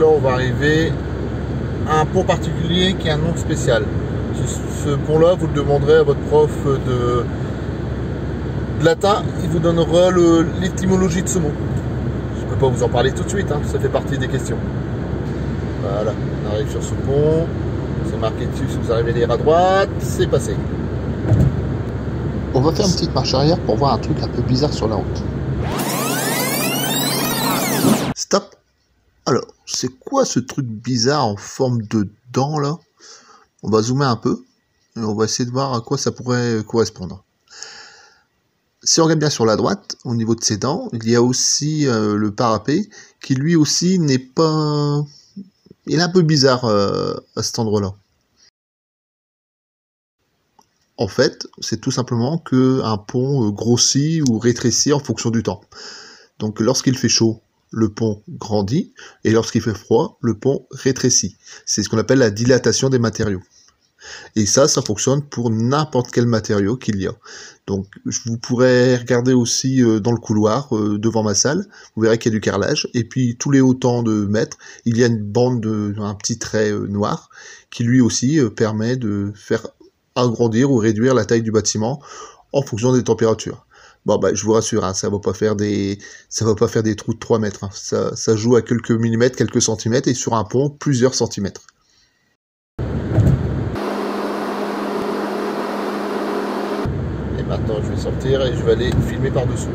là on va arriver à un pont particulier qui a un nom spécial. Ce pont-là, vous le demanderez à votre prof de latin, il vous donnera l'étymologie de ce mot. Je ne peux pas vous en parler tout de suite, hein, ça fait partie des questions. Voilà, on arrive sur ce pont, c'est marqué dessus si vous arrivez lire à droite, c'est passé. On va faire une petite marche arrière pour voir un truc un peu bizarre sur la route. Stop! Alors, c'est quoi ce truc bizarre en forme de dent là? On va zoomer un peu et on va essayer de voir à quoi ça pourrait correspondre. Si on regarde bien sur la droite, au niveau de ces dents, il y a aussi le parapet qui lui aussi n'est pas... Il est un peu bizarre à cet endroit-là. En fait, c'est tout simplement qu'un pont grossit ou rétrécit en fonction du temps. Donc lorsqu'il fait chaud, le pont grandit, et lorsqu'il fait froid, le pont rétrécit. C'est ce qu'on appelle la dilatation des matériaux. Et ça fonctionne pour n'importe quel matériau qu'il y a. Donc vous pourrez regarder aussi dans le couloir devant ma salle, vous verrez qu'il y a du carrelage, et puis tous les autant de mètres, il y a une bande, un petit trait noir, qui lui aussi permet de faire agrandir ou réduire la taille du bâtiment en fonction des températures. Bon, bah, je vous rassure, hein, ça va pas faire des trous de 3 mètres. Hein. Ça joue à quelques millimètres, quelques centimètres, et sur un pont, plusieurs centimètres. Et maintenant, je vais sortir et je vais aller filmer par-dessous.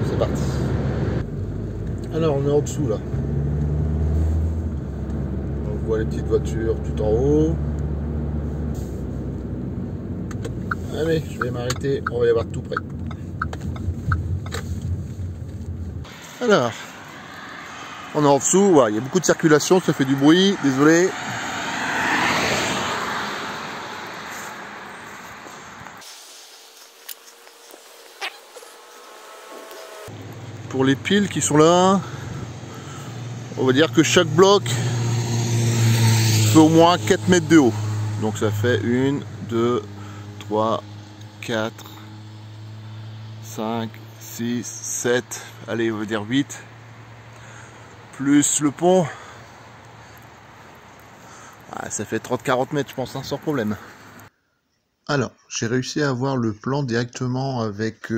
C'est parti. Alors, on est en dessous, là. On voit les petites voitures tout en haut. Allez, je vais m'arrêter, on va y avoir tout près. Alors, on est en dessous, ouais, il y a beaucoup de circulation, ça fait du bruit, désolé. Pour les piles qui sont là, on va dire que chaque bloc fait au moins 4 mètres de haut. Donc ça fait 1, 2, 3, 4, 5, 6, 7, allez, on va dire 8, plus le pont, ah, ça fait 30-40 mètres, je pense, hein, sans problème. Alors, j'ai réussi à avoir le plan directement avec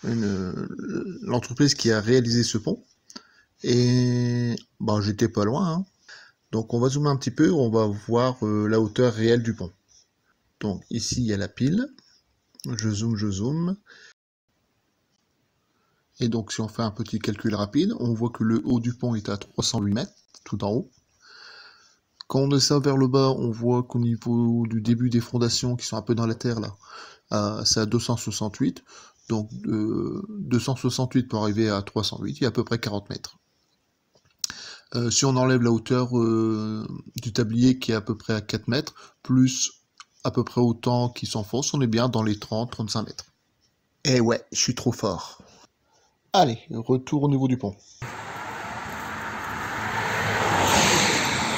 l'entreprise qui a réalisé ce pont, et bon, j'étais pas loin, hein. Donc on va zoomer un petit peu, on va voir la hauteur réelle du pont. Donc ici il y a la pile, je zoome, et donc si on fait un petit calcul rapide, on voit que le haut du pont est à 308 mètres, tout en haut. Quand on descend vers le bas, on voit qu'au niveau du début des fondations qui sont un peu dans la terre là, c'est à 268, donc 268 pour arriver à 308, il y a à peu près 40 mètres. Si on enlève la hauteur du tablier qui est à peu près à 4 mètres, plus à peu près autant qui s'enfonce, on est bien dans les 30-35 mètres. Eh ouais, je suis trop fort. Allez, retour au niveau du pont.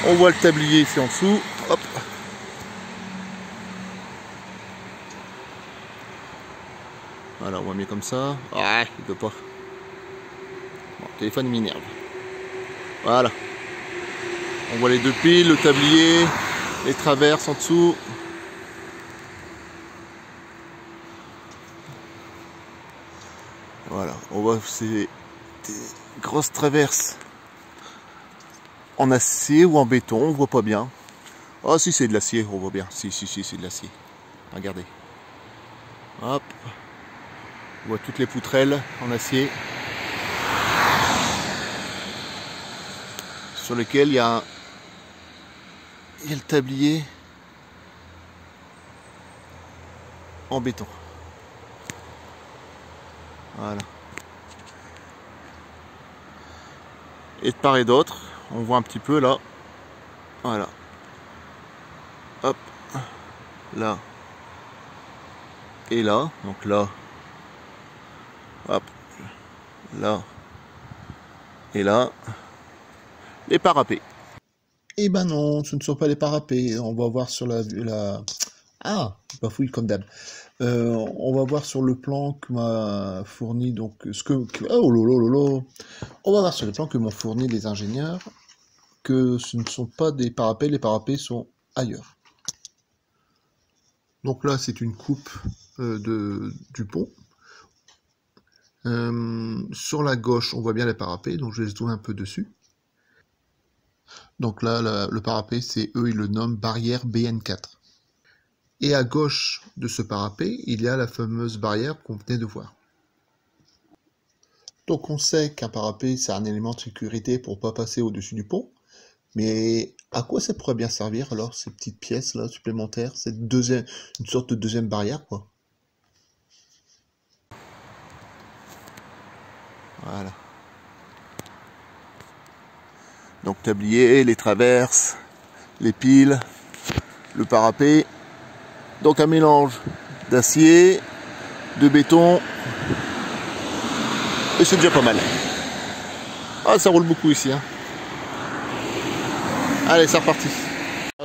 On voit le tablier ici en dessous, hop. Voilà, on voit mieux comme ça. Ah, il ne peut pas. Bon, le téléphone m'énerve. Voilà. On voit les deux piles, le tablier, les traverses en dessous. Voilà, on voit ces des grosses traverses en acier ou en béton, on voit pas bien. Oh si, c'est de l'acier, on voit bien. Si, c'est de l'acier. Regardez. Hop. On voit toutes les poutrelles en acier. Sur lesquelles il y a le tablier en béton. Voilà. Et de part et d'autre, on voit un petit peu là. Voilà. Hop. Là. Et là. Donc là. Hop. Là. Et là. Les parapets. Eh ben non, ce ne sont pas les parapets. On va voir sur Ah, bafouille comme d'hab. On va voir sur le plan que m'a fourni donc oh lolo lolo. On va voir sur le plan que m'ont fourni les ingénieurs que ce ne sont pas des parapets, les parapets sont ailleurs. Donc là, c'est une coupe du pont. Sur la gauche, on voit bien les parapets, donc je vais zoomer un peu dessus. Donc là, le parapet, eux, ils le nomment barrière BN4. Et à gauche de ce parapet, il y a la fameuse barrière qu'on venait de voir. Donc on sait qu'un parapet, c'est un élément de sécurité pour ne pas passer au-dessus du pont. Mais à quoi ça pourrait bien servir alors, ces petites pièces là supplémentaires, une sorte de deuxième barrière, quoi. Voilà. Donc tablier, les traverses, les piles, le parapet. Donc un mélange d'acier, de béton. Et c'est déjà pas mal. Ah, ça roule beaucoup ici, hein. Allez, c'est reparti.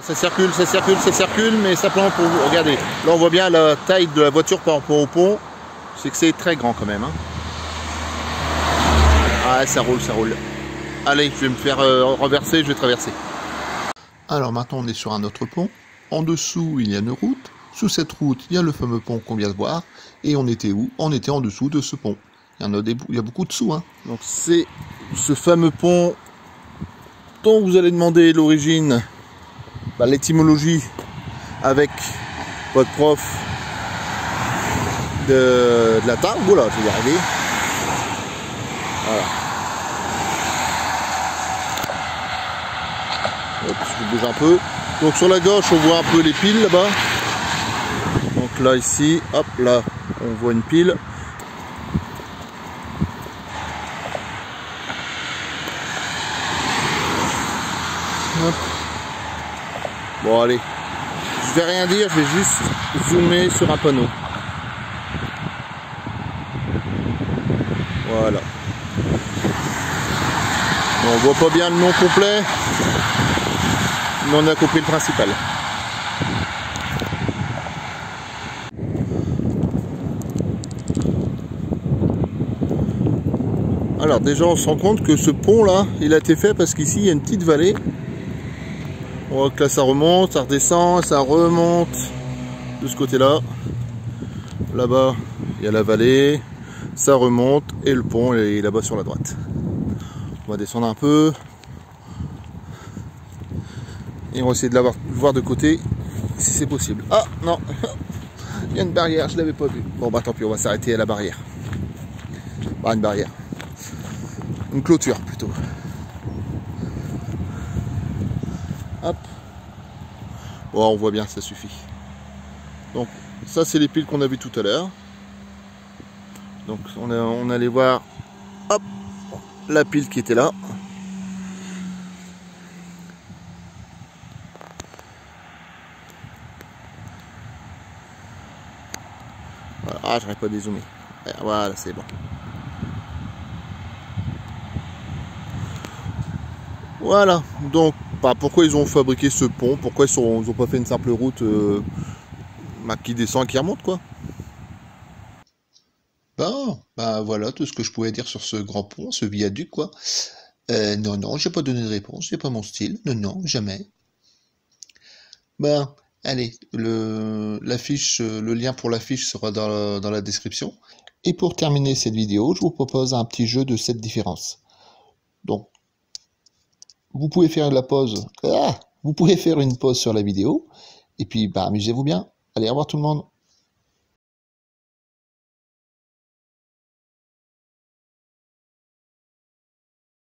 Ça circule, ça circule, ça circule, mais simplement pour vous. Regardez, là on voit bien la taille de la voiture par rapport au pont. C'est que c'est très grand quand même, hein. Ah, ça roule, ça roule. Allez, je vais me faire renverser, je vais traverser. Alors maintenant on est sur un autre pont. En dessous il y a une route. Sous cette route il y a le fameux pont qu'on vient de voir. Et on était où? On était en dessous de ce pont. Il y a beaucoup de sous, hein. Donc c'est ce fameux pont dont vous allez demander l'origine, l'étymologie avec votre prof de latin. Voilà, je vais y arriver. Voilà. Hop, je bouge un peu. Donc sur la gauche, on voit un peu les piles là-bas. Donc là, ici, hop, là, on voit une pile. Hop. Bon, allez. Je vais rien dire, je vais juste zoomer sur un panneau. Voilà. On voit pas bien le nom complet, mais on a compris le principal. Alors déjà on se rend compte que ce pont là, il a été fait parce qu'ici il y a une petite vallée. On voit que là ça remonte, ça redescend, ça remonte de ce côté là. Là-bas il y a la vallée, ça remonte et le pont est là-bas sur la droite. On va descendre un peu. Et on va essayer de voir de côté si c'est possible. Ah non, il y a une barrière, je ne l'avais pas vue. Bon bah tant pis, on va s'arrêter à la barrière. Bah, une barrière. Une clôture plutôt. Hop. Bon, on voit bien, ça suffit. Donc ça c'est les piles qu'on a vues tout à l'heure. Donc on allait voir, hop, la pile qui était là. Voilà. Ah, j'arrive pas à dézoomer. Voilà, c'est bon. Voilà, donc pourquoi ils ont fabriqué ce pont? Pourquoi ils ont pas fait une simple route qui descend et qui remonte, quoi? Bon, bah voilà tout ce que je pouvais dire sur ce grand pont, ce viaduc, quoi. Non, j'ai pas donné de réponse, c'est pas mon style. Non, jamais. Bon, allez, le lien pour l'affiche sera dans la description. Et pour terminer cette vidéo, je vous propose un petit jeu de 7 différences. Donc, vous pouvez faire la pause. Vous pouvez faire une pause sur la vidéo. Et puis, amusez-vous bien. Allez, au revoir tout le monde.